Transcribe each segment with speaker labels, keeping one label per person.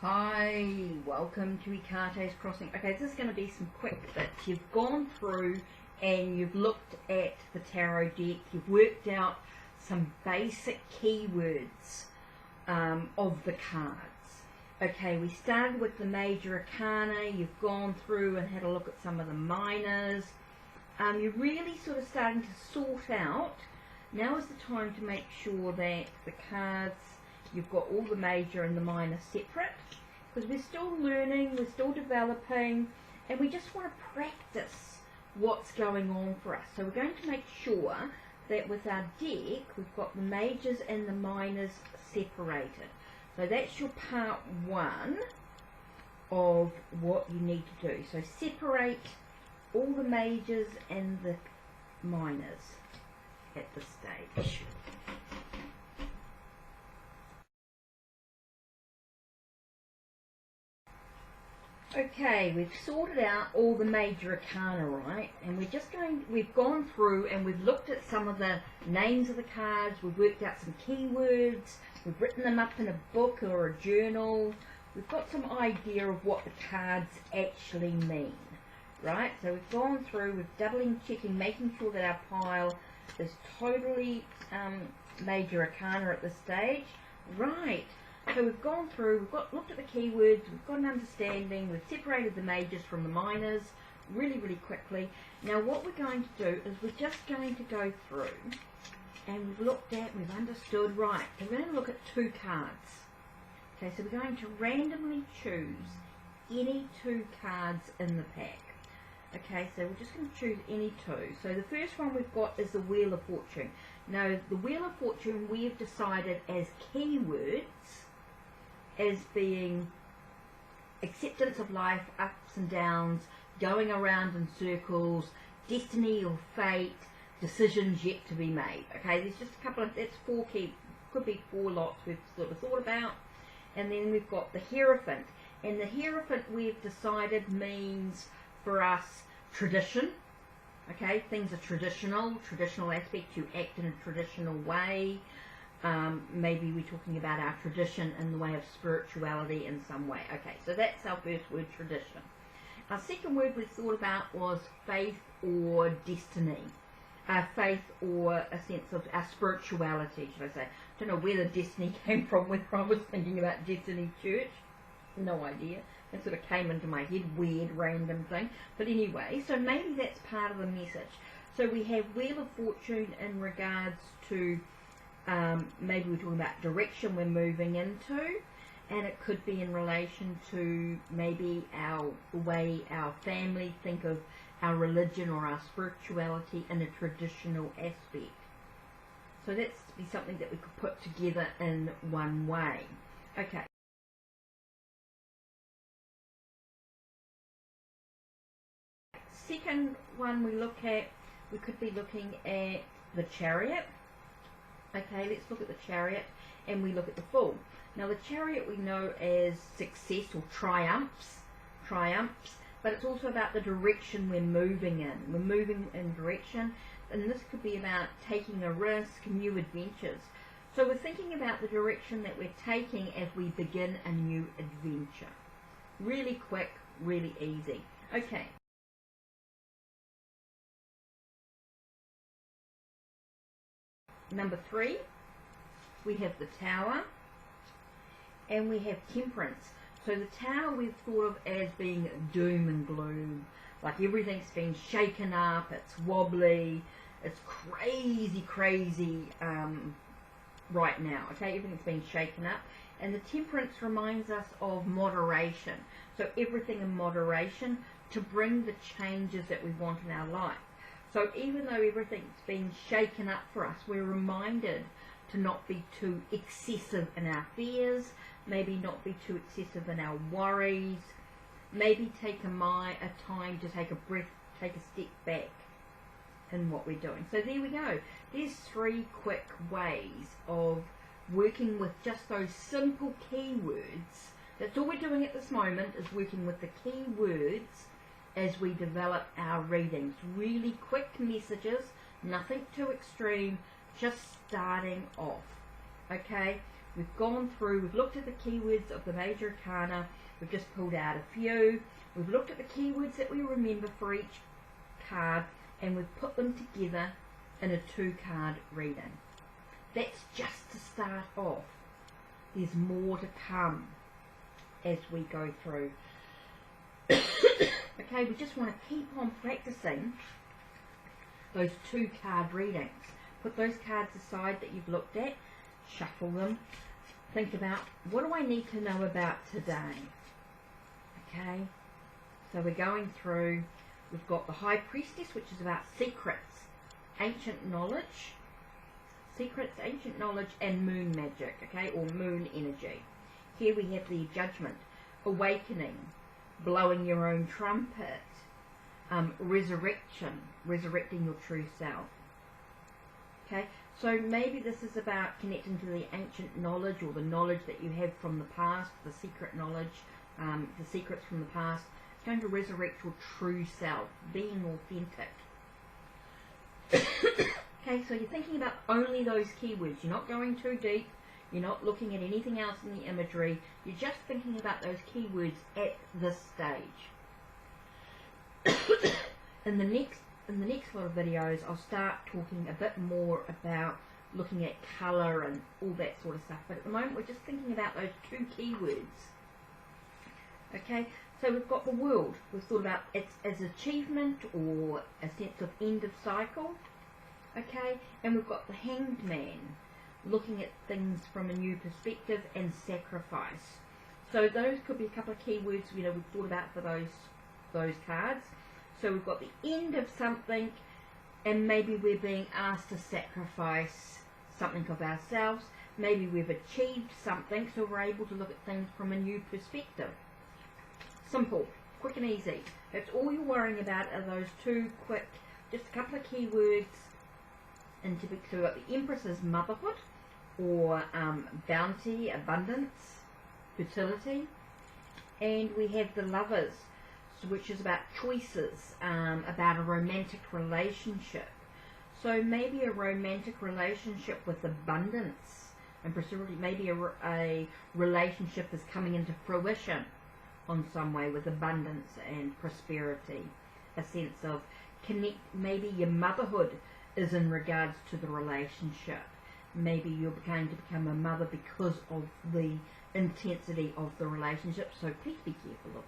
Speaker 1: Hi, welcome to HeKate's Crossing. Okay, this is going to be some quick bits. You've gone through and you've looked at the tarot deck, you've worked out some basic keywords of the cards. Okay, we started with the Major Arcana, you've gone through and had a look at some of the minors. You're really sort of starting to sort out. Now is the time to make sure that the cards, you've got all the major and the minor separate, because we're still learning, we're still developing, and we just want to practice what's going on for us. So we're going to make sure that with our deck, we've got the majors and the minors separated. So that's your part one of what you need to do. So separate all the majors and the minors at this stage. Okay, we've sorted out all the Major Arcana, right? And we've gone through and we've looked at some of the names of the cards, we've worked out some keywords, we've written them up in a book or a journal. We've got some idea of what the cards actually mean, right? So we've gone through, we're doubling, checking, making sure that our pile is totally Major Arcana at this stage. Right. So we've gone through, looked at the keywords, we've got an understanding, we've separated the majors from the minors really quickly. Now what we're going to do is we're just going to go through and we've looked at, we've understood, right, so we're going to look at two cards. Okay, so we're going to randomly choose any two cards in the pack. Okay, so we're just going to choose any two. So the first one we've got is the Wheel of Fortune. Now the Wheel of Fortune we've decided as keywords as being acceptance of life, ups and downs, going around in circles, destiny or fate, decisions yet to be made. Okay, there's just a couple of, that's four key, could be four lots we've sort of thought about. And then we've got the Hierophant. And the Hierophant we've decided means for us tradition. Okay, things are traditional aspect, you act in a traditional way. Maybe we're talking about our tradition in the way of spirituality in some way. Okay, so that's our first word, tradition. Our second word we thought about was faith or destiny. Faith or a sense of our spirituality, should I say. I don't know where the destiny came from, whether I was thinking about Destiny Church. No idea. That sort of came into my head, weird, random thing. But anyway, so maybe that's part of the message. So we have Wheel of Fortune in regards to maybe we're talking about direction we're moving into, and it could be in relation to maybe the way our family think of our religion or our spirituality in a traditional aspect. So that's be something that we could put together in one way. Okay. Second one we look at, we could be looking at the Chariot. Okay, let's look at the Chariot and we look at the Fool. Now the Chariot we know as success or triumphs, but it's also about the direction we're moving in. We're moving in direction, and this could be about taking a risk, new adventures. So we're thinking about the direction that we're taking as we begin a new adventure. Really quick, really easy. Okay. Number 3, we have the Tower, and we have Temperance. So the Tower we've thought of as being doom and gloom, like everything's been shaken up, it's wobbly, it's crazy right now. Okay, everything's been shaken up. And the Temperance reminds us of moderation. So everything in moderation to bring the changes that we want in our life. So even though everything's been shaken up for us, we're reminded to not be too excessive in our fears, maybe not be too excessive in our worries, maybe take a time to take a breath, take a step back in what we're doing. So there we go. There's 3 quick ways of working with just those simple keywords. That's all we're doing at this moment, is working with the keywords as we develop our readings. Really quick messages, nothing too extreme, just starting off. Okay, We've gone through, we've looked at the keywords of the Major Arcana, we've just pulled out a few, we've looked at the keywords that we remember for each card, and we've put them together in a 2-card reading. That's just to start off. There's more to come as we go through. Okay, we just want to keep on practicing those 2-card readings. Put those cards aside that you've looked at, shuffle them, think about, what do I need to know about today? Okay, so we're going through, we've got the High Priestess, which is about secrets, ancient knowledge, and moon magic, okay, or moon energy. Here we have the Judgment, awakening, blowing your own trumpet, resurrection, resurrecting your true self. Okay, so maybe this is about connecting to the ancient knowledge, or the knowledge that you have from the past, the secret knowledge, the secrets from the past. It's going to resurrect your true self, being authentic. Okay, so you're thinking about only those keywords. You're not going too deep. You're not looking at anything else in the imagery. You're just thinking about those keywords at this stage. In the next lot of videos, I'll start talking a bit more about looking at colour and all that sort of stuff. But at the moment, we're just thinking about those 2 keywords. Okay, so we've got the World. We've thought about it as achievement or a sense of end of cycle. Okay, and we've got the Hanged Man, looking at things from a new perspective, and sacrifice. So those could be a couple of keywords, you know, we've thought about for those cards. So we've got the end of something, and maybe we're being asked to sacrifice something of ourselves. Maybe we've achieved something, so we're able to look at things from a new perspective. Simple, quick and easy. That's all you're worrying about are those 2 quick, just a couple of keywords. And typically we've got the Empress's motherhood, or bounty, abundance, fertility. And we have the Lovers, which is about choices, about a romantic relationship. So maybe a romantic relationship with abundance, and presumably maybe a relationship is coming into fruition on some way with abundance and prosperity. A sense of maybe your motherhood is in regards to the relationship. Maybe you're going to become a mother because of the intensity of the relationship. So please be careful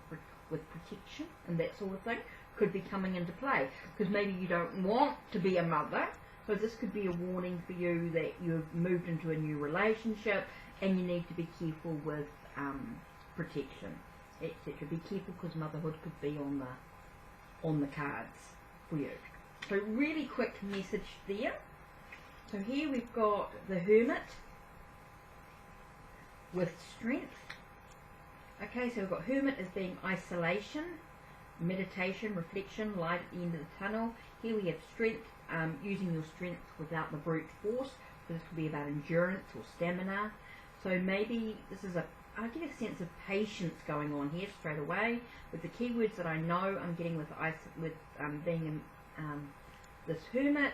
Speaker 1: with protection and that sort of thing. Could be coming into play because maybe you don't want to be a mother. So this could be a warning for you that you've moved into a new relationship and you need to be careful with protection, etc. Be careful because motherhood could be on the cards for you. So really quick message there. So here we've got the Hermit with strength. Okay, so we've got Hermit as being isolation, meditation, reflection, light at the end of the tunnel. Here we have strength, using your strength without the brute force. So this could be about endurance or stamina. So maybe this is I get a sense of patience going on here straight away. With the keywords that I know I'm getting with being this Hermit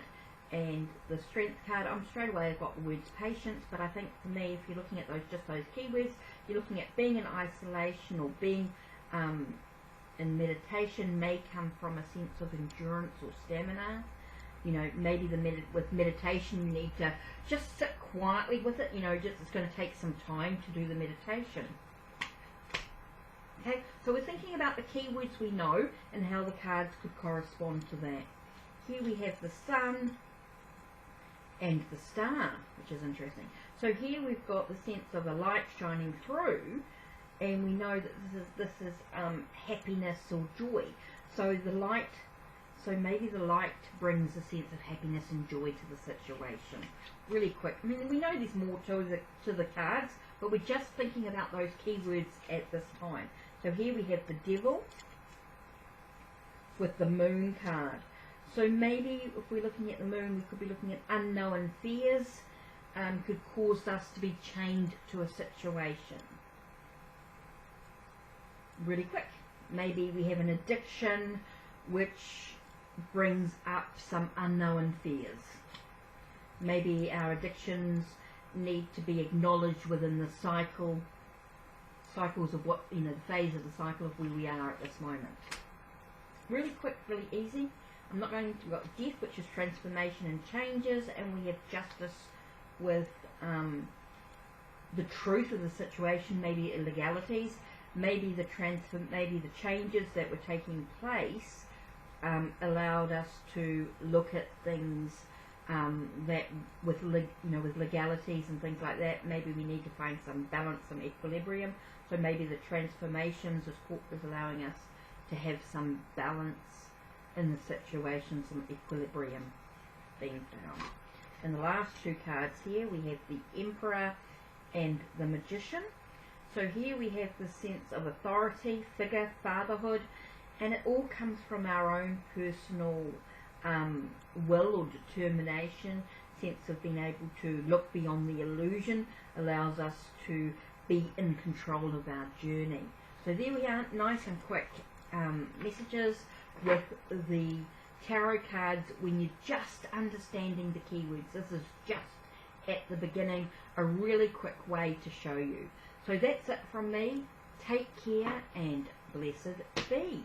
Speaker 1: and the Strength card, straight away I've got the words patience, but I think for me, if you're looking at just those keywords, you're looking at being in isolation or being in meditation may come from a sense of endurance or stamina. You know, maybe with meditation you need to just sit quietly with it, you know, it's going to take some time to do the meditation. Okay, so we're thinking about the keywords we know and how the cards could correspond to that. Here we have the Sun and the Star, which is interesting. So here we've got the sense of a light shining through, and we know that this is happiness or joy. So the light, so maybe the light brings a sense of happiness and joy to the situation. Really quick. I mean, we know there's more to the cards, but we're just thinking about those keywords at this time. So here we have the Devil with the Moon card. So maybe if we're looking at the Moon, we could be looking at unknown fears, could cause us to be chained to a situation. Really quick. Maybe we have an addiction which brings up some unknown fears. Maybe our addictions need to be acknowledged within the cycles of what, you know, the phase of the cycle of where we are at this moment. Really quick, really easy. I'm not going to, we've got death, which is transformation and changes, and we have justice with the truth of the situation, maybe illegalities, maybe the changes that were taking place allowed us to look at things that with legalities and things like that. Maybe we need to find some balance, some equilibrium. So maybe the transformations is allowing us to have some balance in the situation, some equilibrium being found. And the last two cards here, we have the Emperor and the Magician. So here we have the sense of authority, figure, fatherhood, and it all comes from our own personal will or determination, sense of being able to look beyond the illusion, allows us to be in control of our journey. So there we are, nice and quick messages with the tarot cards when you're just understanding the keywords. This is just at the beginning, a really quick way to show you. So that's it from me. Take care and blessed be.